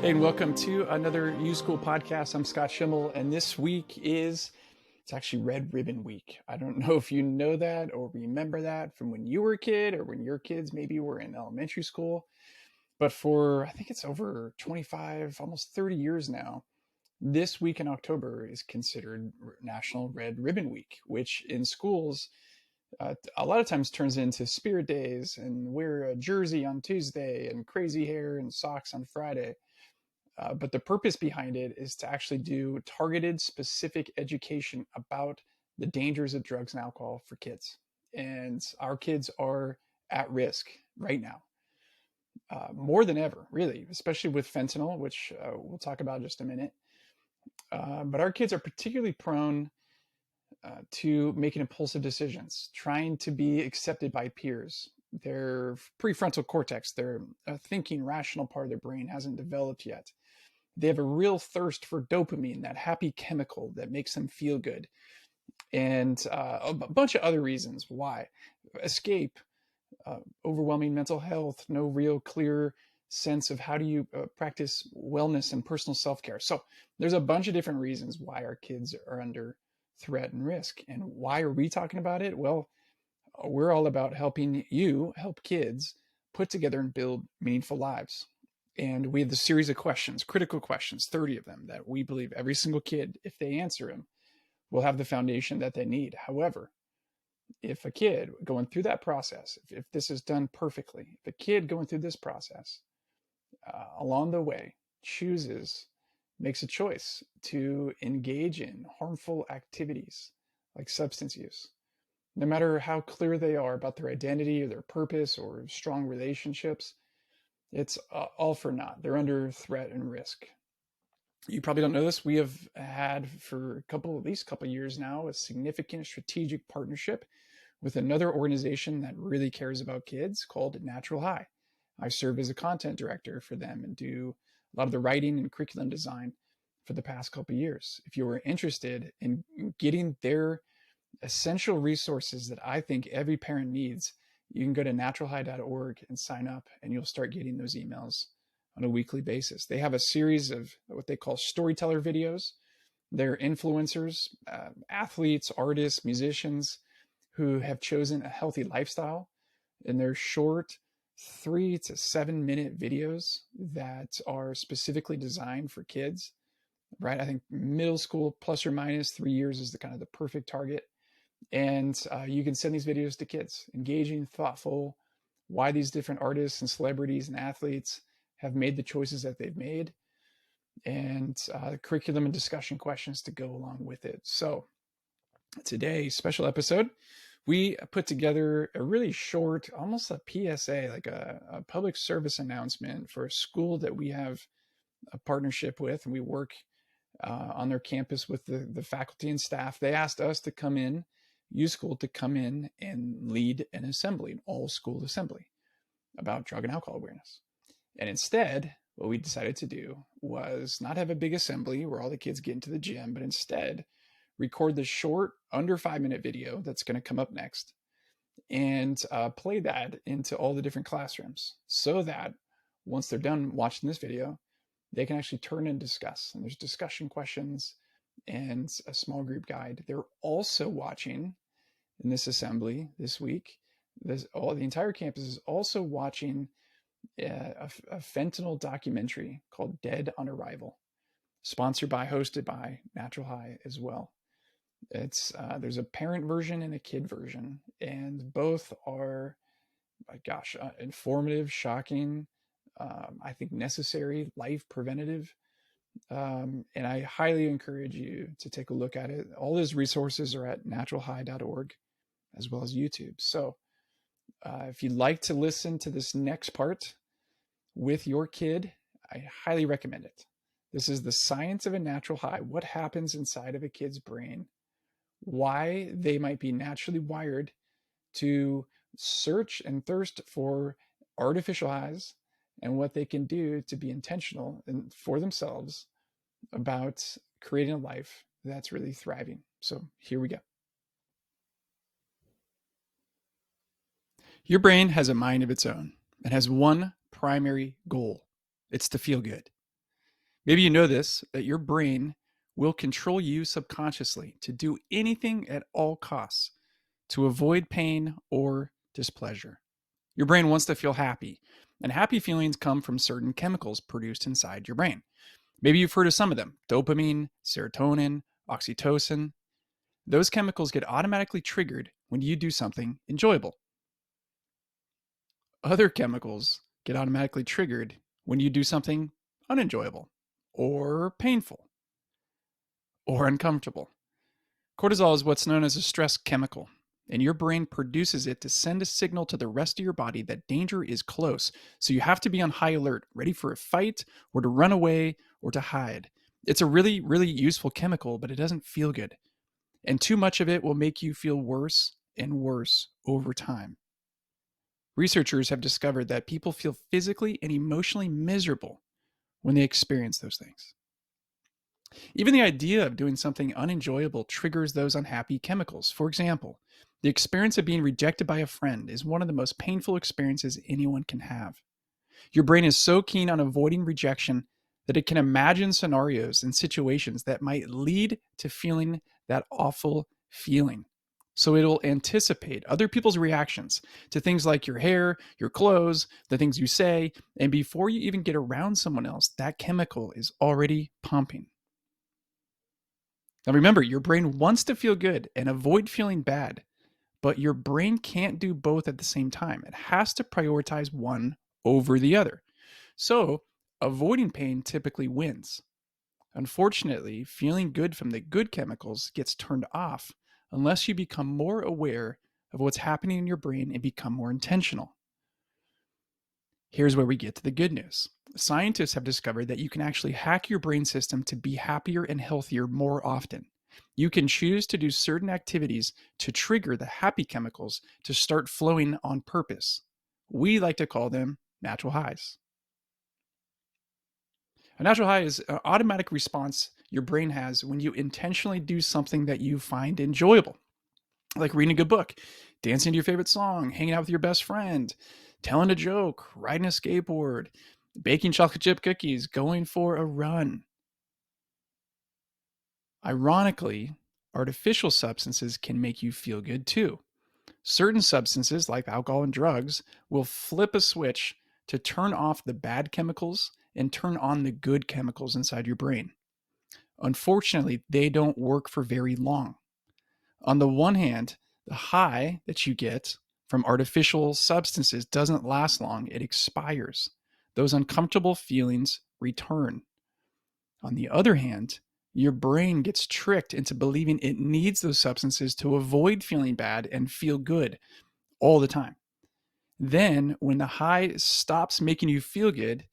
Hey, and welcome to another U School podcast. I'm Scott Schimmel, and this week it's actually Red Ribbon Week. I don't know if you know that or remember that from when you were a kid or when your kids maybe were in elementary school. But for, I think it's over 25, almost 30 years now, this week in October is considered National Red Ribbon Week, which in schools a lot of times turns into spirit days and wear a jersey on Tuesday and crazy hair and socks on Friday. But the purpose behind it is to actually do targeted, specific education about the dangers of drugs and alcohol for kids. And our kids are at risk right now, more than ever, really, especially with fentanyl, which we'll talk about in just a minute. But our kids are particularly prone to making impulsive decisions, trying to be accepted by peers. Their prefrontal cortex, their thinking, rational part of their brain hasn't developed yet. They have a real thirst for dopamine, that happy chemical that makes them feel good, and a bunch of other reasons why. Escape, overwhelming mental health, no real clear sense of how do you practice wellness and personal self-care. So there's a bunch of different reasons why our kids are under threat and risk. And why are we talking about it? Well, we're all about helping you help kids put together and build meaningful lives. And we have the series of questions, critical questions, 30 of them, that we believe every single kid, if they answer them, will have the foundation that they need. However, if a kid going through that process, if this is done perfectly, if a kid going through this process along the way makes a choice to engage in harmful activities like substance use, no matter how clear they are about their identity or their purpose or strong relationships, it's all for naught. They're under threat and risk. You probably don't know this. We have had for at least a couple of years now, a significant strategic partnership with another organization that really cares about kids called Natural High. I serve as a content director for them and do a lot of the writing and curriculum design for the past couple of years. If you were interested in getting their essential resources that I think every parent needs, you can go to naturalhigh.org and sign up, and you'll start getting those emails on a weekly basis. They have a series of what they call storyteller videos. They're influencers, athletes, artists, musicians who have chosen a healthy lifestyle, and they're short 3 to 7 minute videos that are specifically designed for kids, right? I think middle school plus or minus 3 years is the kind of the perfect target. And you can send these videos to kids, engaging, thoughtful, why these different artists and celebrities and athletes have made the choices that they've made, and curriculum and discussion questions to go along with it. So today, special episode, we put together a really short, almost a PSA, like a public service announcement for a school that we have a partnership with, and we work on their campus with the faculty and staff. They asked us to come in, U School, to come in and lead an assembly, an all school assembly about drug and alcohol awareness. And instead, what we decided to do was not have a big assembly where all the kids get into the gym, but instead record the short, under 5 minute video that's going to come up next, and play that into all the different classrooms, so that once they're done watching this video, they can actually turn and discuss. And there's discussion questions and a small group guide. They're also watching in this assembly this week. The entire campus is also watching a fentanyl documentary called Dead on Arrival, hosted by Natural High as well. It's there's a parent version and a kid version, and both are, informative, shocking, I think necessary, life preventative. And I highly encourage you to take a look at it. All those resources are at naturalhigh.org as well as YouTube. So if you'd like to listen to this next part with your kid, I highly recommend it. This is the science of a natural high. What happens inside of a kid's brain, why they might be naturally wired to search and thirst for artificial highs, and what they can do to be intentional and for themselves about creating a life that's really thriving. So here we go. Your brain has a mind of its own and has one primary goal. It's to feel good. Maybe you know this, that your brain will control you subconsciously to do anything at all costs to avoid pain or displeasure. Your brain wants to feel happy, and happy feelings come from certain chemicals produced inside your brain. Maybe you've heard of some of them: dopamine, serotonin, oxytocin. Those chemicals get automatically triggered when you do something enjoyable. Other chemicals get automatically triggered when you do something unenjoyable or painful or uncomfortable. Cortisol is what's known as a stress chemical, and your brain produces it to send a signal to the rest of your body that danger is close. So you have to be on high alert, ready for a fight or to run away or to hide. It's a really, really useful chemical, but it doesn't feel good. And too much of it will make you feel worse and worse over time. Researchers have discovered that people feel physically and emotionally miserable when they experience those things. Even the idea of doing something unenjoyable triggers those unhappy chemicals. For example, the experience of being rejected by a friend is one of the most painful experiences anyone can have. Your brain is so keen on avoiding rejection that it can imagine scenarios and situations that might lead to feeling that awful feeling. So it'll anticipate other people's reactions to things like your hair, your clothes, the things you say, and before you even get around someone else, that chemical is already pumping. Now remember, your brain wants to feel good and avoid feeling bad, but your brain can't do both at the same time. It has to prioritize one over the other. So avoiding pain typically wins. Unfortunately, feeling good from the good chemicals gets turned off unless you become more aware of what's happening in your brain and become more intentional. Here's where we get to the good news. Scientists have discovered that you can actually hack your brain system to be happier and healthier more often. You can choose to do certain activities to trigger the happy chemicals to start flowing on purpose. We like to call them natural highs. A natural high is an automatic response your brain has when you intentionally do something that you find enjoyable, like reading a good book, dancing to your favorite song, hanging out with your best friend, telling a joke, riding a skateboard, baking chocolate chip cookies, going for a run. Ironically, artificial substances can make you feel good too. Certain substances, like alcohol and drugs, will flip a switch to turn off the bad chemicals and turn on the good chemicals inside your brain. Unfortunately, they don't work for very long. On the one hand, the high that you get from artificial substances doesn't last long, it expires. Those uncomfortable feelings return. On the other hand, your brain gets tricked into believing it needs those substances to avoid feeling bad and feel good all the time. Then, when the high stops making you feel good,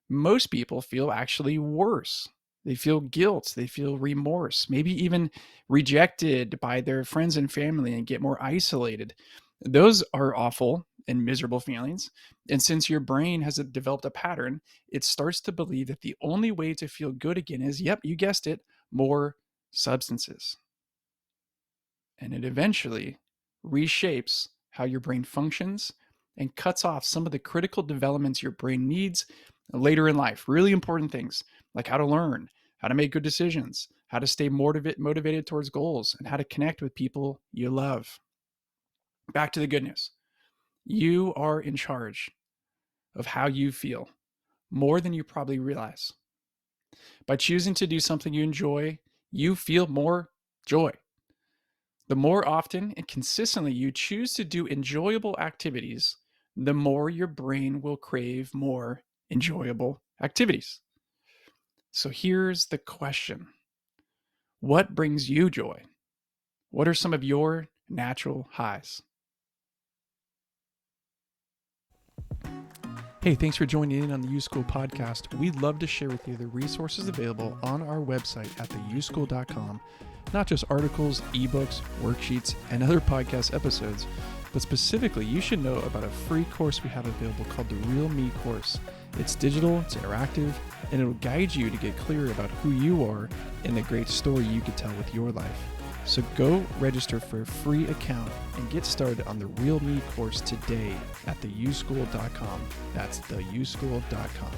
most people feel actually worse. They feel guilt, they feel remorse, maybe even rejected by their friends and family and get more isolated. Those are awful and miserable feelings. And since your brain has developed a pattern, it starts to believe that the only way to feel good again is, yep, you guessed it, more substances. And it eventually reshapes how your brain functions and cuts off some of the critical developments your brain needs later in life. Really important things like how to learn, how to make good decisions, how to stay motivated towards goals, and how to connect with people you love. Back to the good news. You are in charge of how you feel more than you probably realize. By choosing to do something you enjoy, you feel more joy. The more often and consistently you choose to do enjoyable activities, the more your brain will crave more enjoyable activities. So here's the question: what brings you joy? What are some of your natural highs? Hey, thanks for joining in on the U-School podcast. We'd love to share with you the resources available on our website at theuschool.com. Not just articles, ebooks, worksheets, and other podcast episodes, but specifically, you should know about a free course we have available called the Real Me course. It's digital, it's interactive, and it'll guide you to get clear about who you are and the great story you could tell with your life. So go register for a free account and get started on the Real Me course today at theuschool.com. That's theuschool.com.